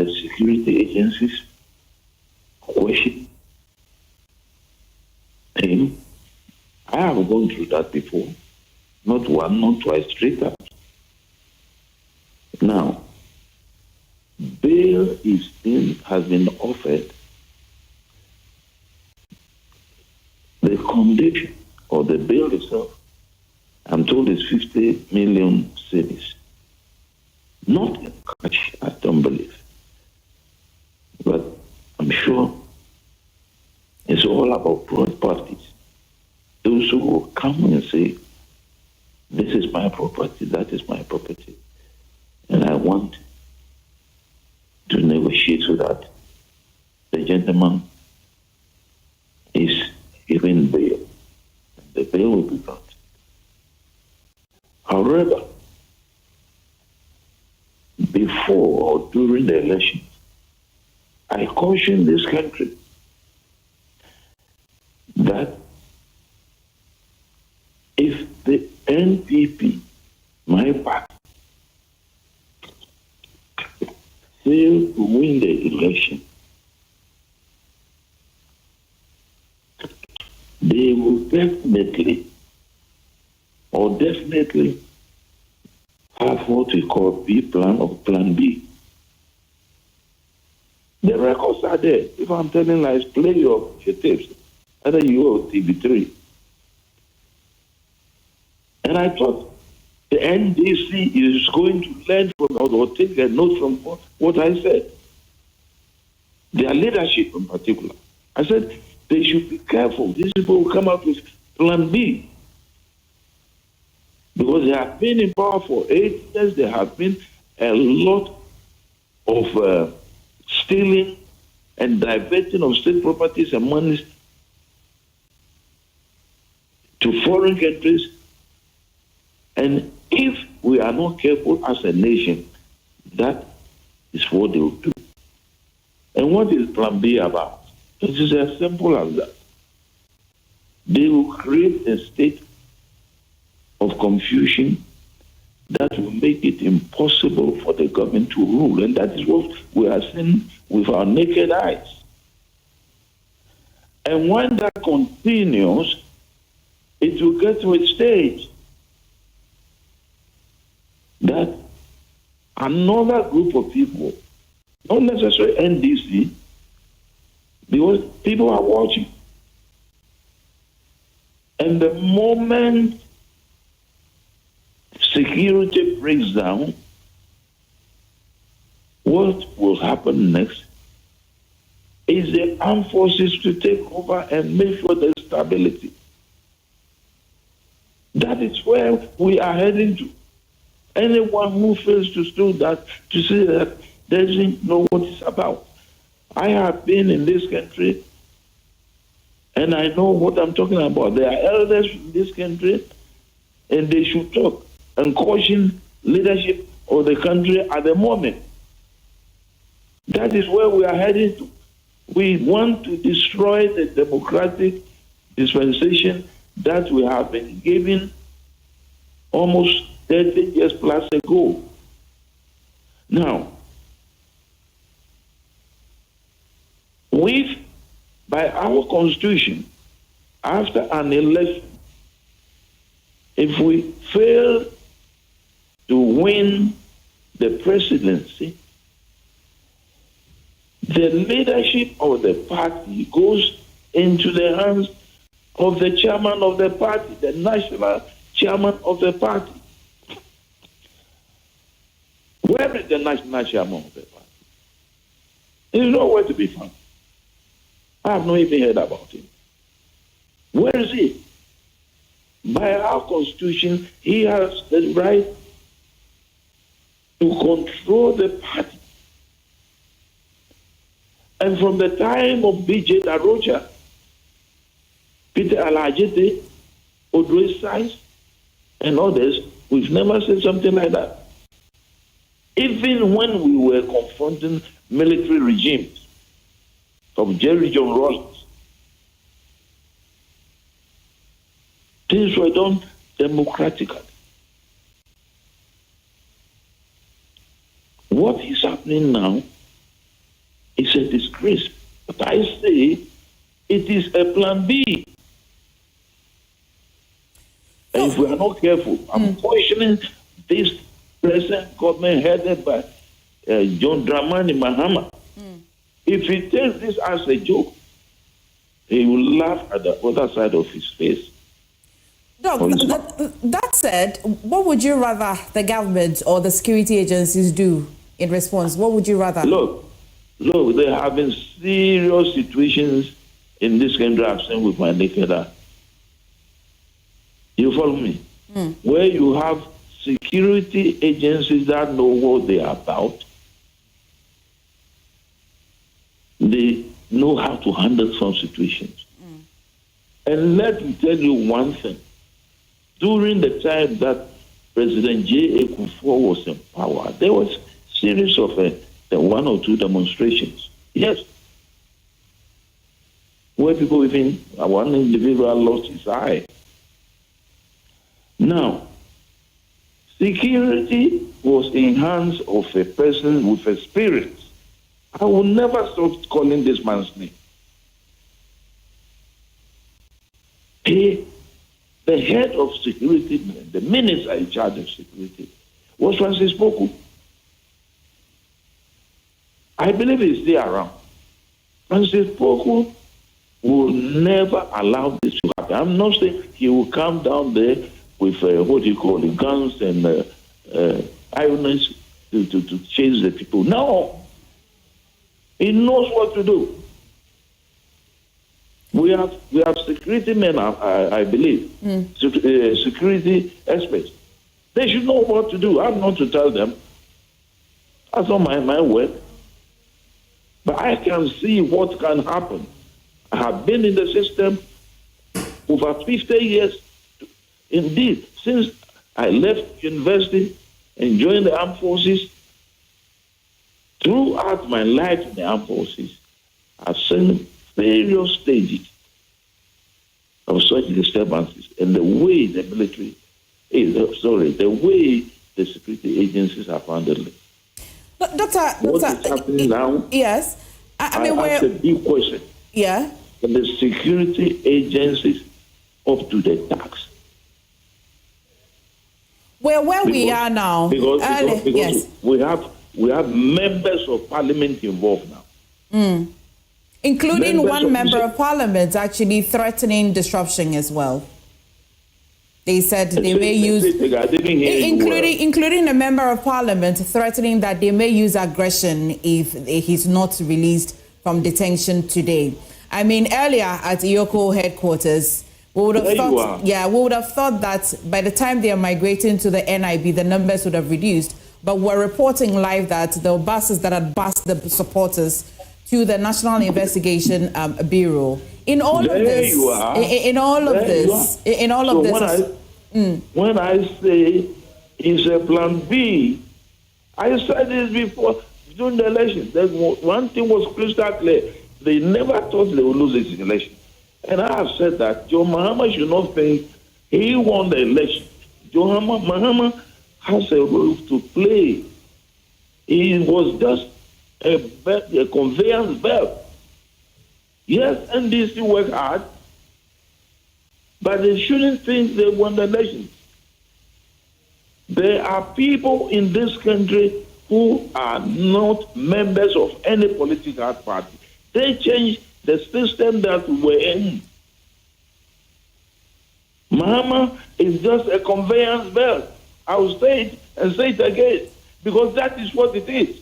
the security agencies question him. I have gone through that before. Not one, not twice, 3 times. Now, bail has been offered. The condition or the bail itself, I'm told, is 50 million cedis. Not in cash, I don't believe. But I'm sure it's all about both parties. Those who will come and say, this is my property, that is my property, and I want to negotiate so that the gentleman is given bail. The bail will be granted. However, before or during the election, I caution this country that if the NPP, my party, fail to win the election, they will definitely have what we call B plan or plan B. The records are there. If I'm telling lies, play your tapes. Either you or TV3. And I thought the NDC is going to learn from or take a note from what I said. Their leadership in particular. I said they should be careful. These people will come out with plan B. Because they have been in power for 8 years, there have been a lot of stealing and diverting of state properties and monies to foreign countries. And if we are not careful as a nation, that is what they will do. And what is Plan B about? It is as simple as that. They will create a state of confusion that will make it impossible for the government to rule. And that is what we are seeing with our naked eyes. And when that continues, it will get to a stage that another group of people, not necessarily NDC, because people are watching. And the moment security breaks down, what will happen next is the armed forces to take over and make sure there's stability. That is where we are heading to. Anyone who fails to do that, to say that, doesn't know what it's about. I have been in this country and I know what I'm talking about. There are elders in this country and they should talk and caution leadership of the country at the moment. That is where we are heading to. We want to destroy the democratic dispensation that we have been given almost 30 years plus ago. Now, by our constitution, after an election, if we fail to win the presidency, the leadership of the party goes into the hands of the chairman of the party, the national chairman of the party. Where is the national chairman of the party? He's nowhere to be found. I have not even heard about him. Where is he? By our constitution, he has the right to control the party. And from the time of B.J. Darocha, Peter Alajete, Audrey Size, and others, we've never said something like that. Even when we were confronting military regimes from Jerry John Ross, things were done democratically. What is happening now It's a disgrace. But I say it is a plan B. And if we are not careful, I'm questioning this present government headed by John Dramani Mahama. If he takes this as a joke, he will laugh at the other side of his face. Doc, that said, what would you rather the government or the security agencies do in response? What would you rather? Look, there have been serious situations in this country I've seen with my naked eye. You follow me? Where you have security agencies that know what they are about. They know how to handle some situations. And let me tell you one thing. During the time that President J.A. Kufuor was in power, there was a series of one or two demonstrations. Yes. Where people even, one individual lost his eye. Now, security was in hands of a person with experience. I will never stop calling this man's name. The head of security, the minister in charge of security, was Francis Poku. I believe he's still around. Francis Poku will never allow this to happen. I'm not saying he will come down there with guns and irons to chase the people. No. He knows what to do. We have security men, I believe, security experts. They should know what to do. I'm not to tell them. That's not my work. But I can see what can happen. I have been in the system over 50 years. Indeed, since I left university and joined the armed forces, throughout my life in the armed forces, I've seen various stages of such disturbances and the way the military, the way the security agencies have handled it. Doctor, what is happening now? Yes. I mean, ask a big question. Yeah. And the security agencies up to the tax. Well, where we are now, because yes, we have members of parliament involved now. Including one member of parliament actually threatening disruption as well. They said they may use, including a member of parliament threatening that they may use aggression if he's not released from detention today. I mean, earlier at Iyoko headquarters, we would have thought that by the time they are migrating to the NIB, the numbers would have reduced. But we're reporting live that the buses that had bused the supporters to the National Investigation Bureau. In all of this, when I say it's a plan B, I said this before during the election. One thing was crystal clear. They never thought they would lose this election. And I have said that John Mahama should not think he won the election. John Mahama has a role to play. He was just a conveyance belt. Yes, NDC worked hard, but they shouldn't think they won the election. There are people in this country who are not members of any political party. They changed the system that we were in. Mahama is just a conveyance belt. I will say it and say it again, because that is what it is.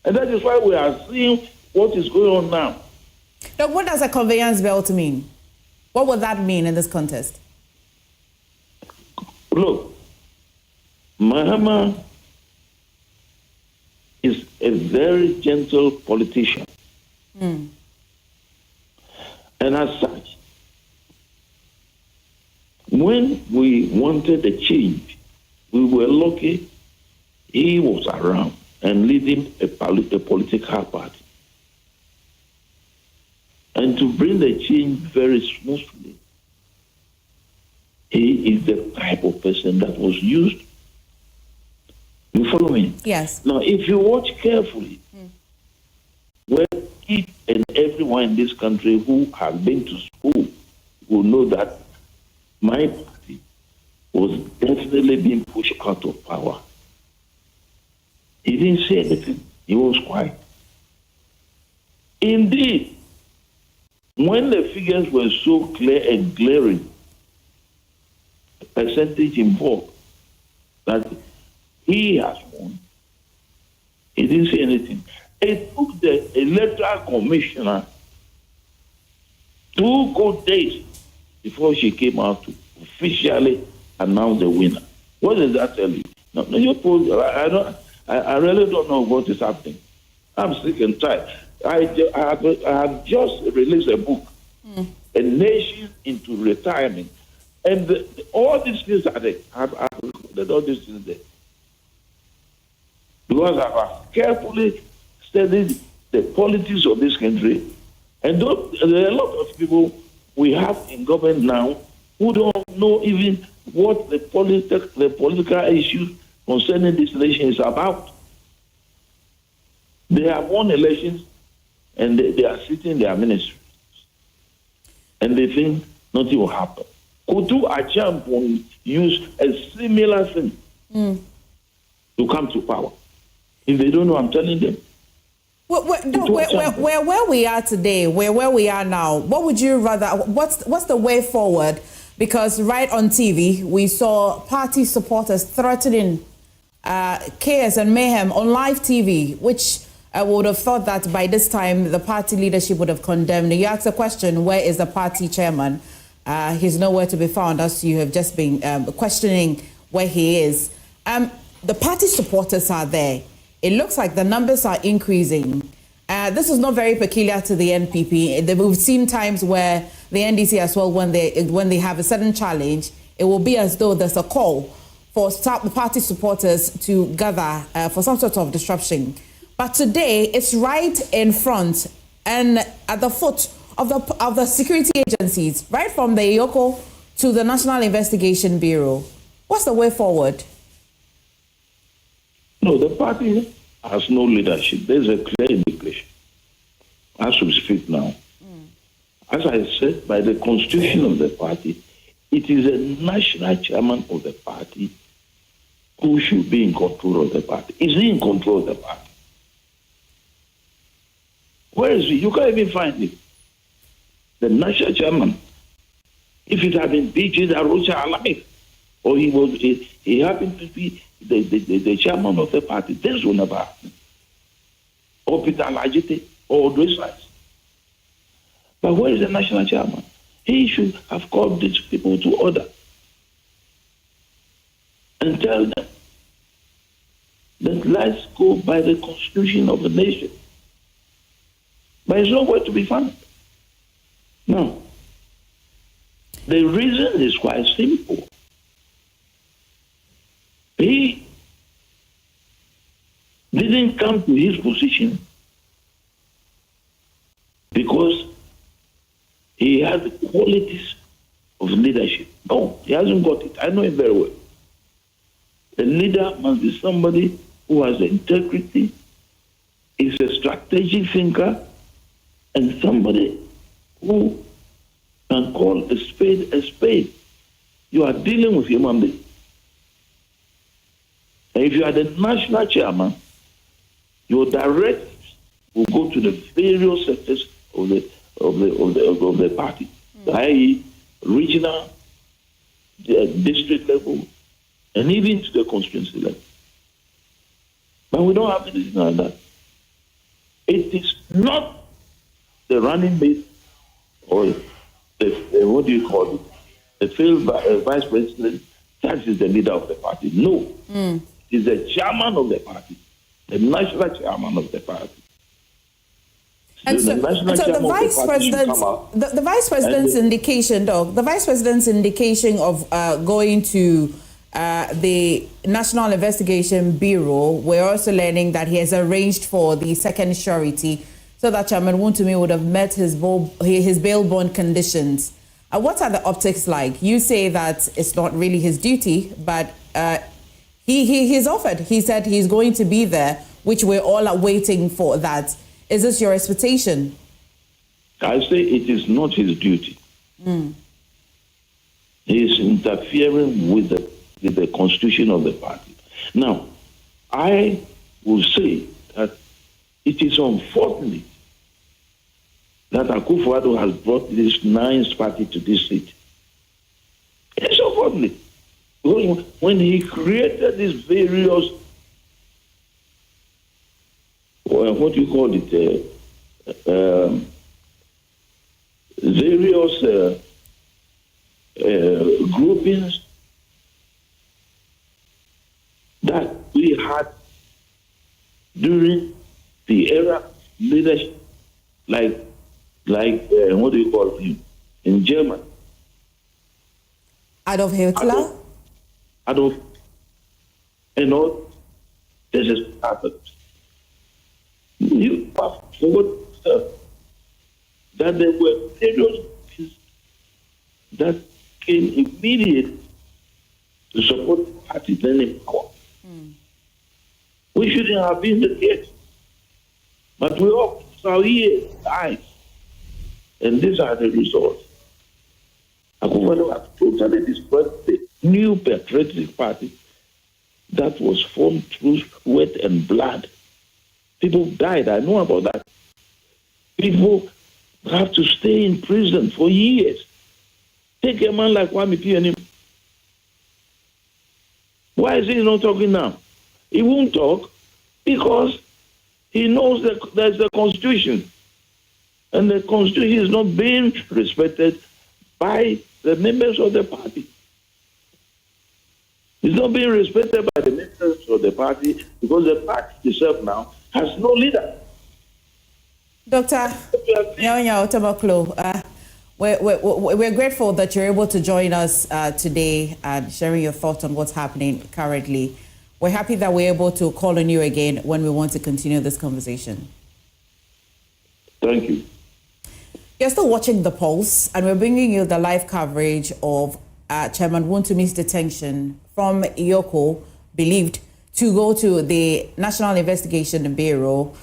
And that is why we are seeing what is going on now. Now, what does a conveyance belt mean? What would that mean in this contest? Look, Mahama is a very gentle politician. And as such, when we wanted a change, we were lucky he was around and leading a political party. And to bring the change very smoothly, he is the type of person that was used. You follow me? Yes. Now, if you watch carefully, when and everyone in this country who has been to school will know that my party was definitely being pushed out of power. He didn't say anything. He was quiet. Indeed, when the figures were so clear and glaring, the percentage involved that he has won, he didn't say anything. It took the electoral commissioner 2 good days before she came out to officially announce the winner. What does that tell you? No, I really don't know what is happening. I'm sick and tired. I have just released a book, A Nation into Retirement. And all these things are there. I've recorded all these things there. Because I've carefully studied the politics of this country. And there are a lot of people we have in government now who don't know even what the political issues concerning this nation is about. They have won elections and they are sitting in their ministries. And they think nothing will happen. Kutu Achampon used a similar thing to come to power. If they don't know, I'm telling them. Where we are today, where we are now, what would you rather, what's the way forward? Because right on TV, we saw party supporters threatening chaos and mayhem on live TV, which I would have thought that by this time the party leadership would have condemned. You ask the question, where is the party chairman? He's nowhere to be found, as you have just been questioning where he is. The party supporters are there. It looks like the numbers are increasing. This is not very peculiar to the NPP. We've seen times where the NDC as well, when they have a sudden challenge, it will be as though there's a call for the party supporters to gather for some sort of disruption. But today, it's right in front and at the foot of the security agencies, right from the IOCO to the National Investigation Bureau. What's the way forward? No, the party has no leadership. There's a clear indication as we speak now. As I said, by the constitution of the party, it is a national chairman of the party who should be in control of the party. Is he in control of the party? Where is he? You can't even find him. The national chairman. If it had been BG Darocha alive, or he happened to be the chairman of the party, this will never happen. Or Peter Lajite, or those guys. But where is the national chairman? He should have called these people to order and tell them that let's go by the constitution of the nation. But it's nowhere to be found. No. The reason is quite simple. He didn't come to his position because he had the qualities of leadership. No, he hasn't got it. I know him very well. A leader must be somebody who has integrity, is a strategic thinker, and somebody who can call a spade a spade. You are dealing with human beings. And if you are the national chairman, your directives will go to the various sectors of the party, i.e., regional, district level, and even to the constituency level. But we don't have anything like that. It is not the running mate or what do you call it? The field vice president that is the leader of the party. No. He's the chairman of the party, the national chairman of the party. And so the vice president's indication, the vice president's indication of going to the National Investigation Bureau, we're also learning that he has arranged for the second surety so that Chairman Wontumi would have met his bail bond conditions. What are the optics like? You say that it's not really his duty, but he's offered. He said he's going to be there, which we're all waiting for that. Is this your expectation? I say it is not his duty. He is interfering with the constitution of the party. Now, I will say that it is unfortunate that Akufo-Addo has brought this ninth party to this seat. It's unfortunate. Because when he created these various, what do you call it, various groupings that we had during the era of leadership, like what do you call him in German? Adolf Hitler? Adolf, this is happened. You have forgot that there were various things that came immediately to support the party then in power. We shouldn't have been the case. But we all saw ears, eyes, and these are the results. Akufo-Addo has totally destroyed the new patriotic party that was formed through sweat and blood. People died, I know about that. People have to stay in prison for years. Take a man like Kwame Pianim. Why is he not talking now? He won't talk because he knows that there's a constitution. And the constitution is not being respected by the members of the party. It's not being respected by the members of the party because the party itself now has no leader. Dr. Nyaho Nyaho-Tamakloe, we're grateful that you're able to join us today and sharing your thoughts on what's happening currently. We're happy that we're able to call on you again when we want to continue this conversation. Thank you. You're still watching The Pulse, and we're bringing you the live coverage of Chairman Wontumi's detention from Iyoko, believed to go to the National Investigation Bureau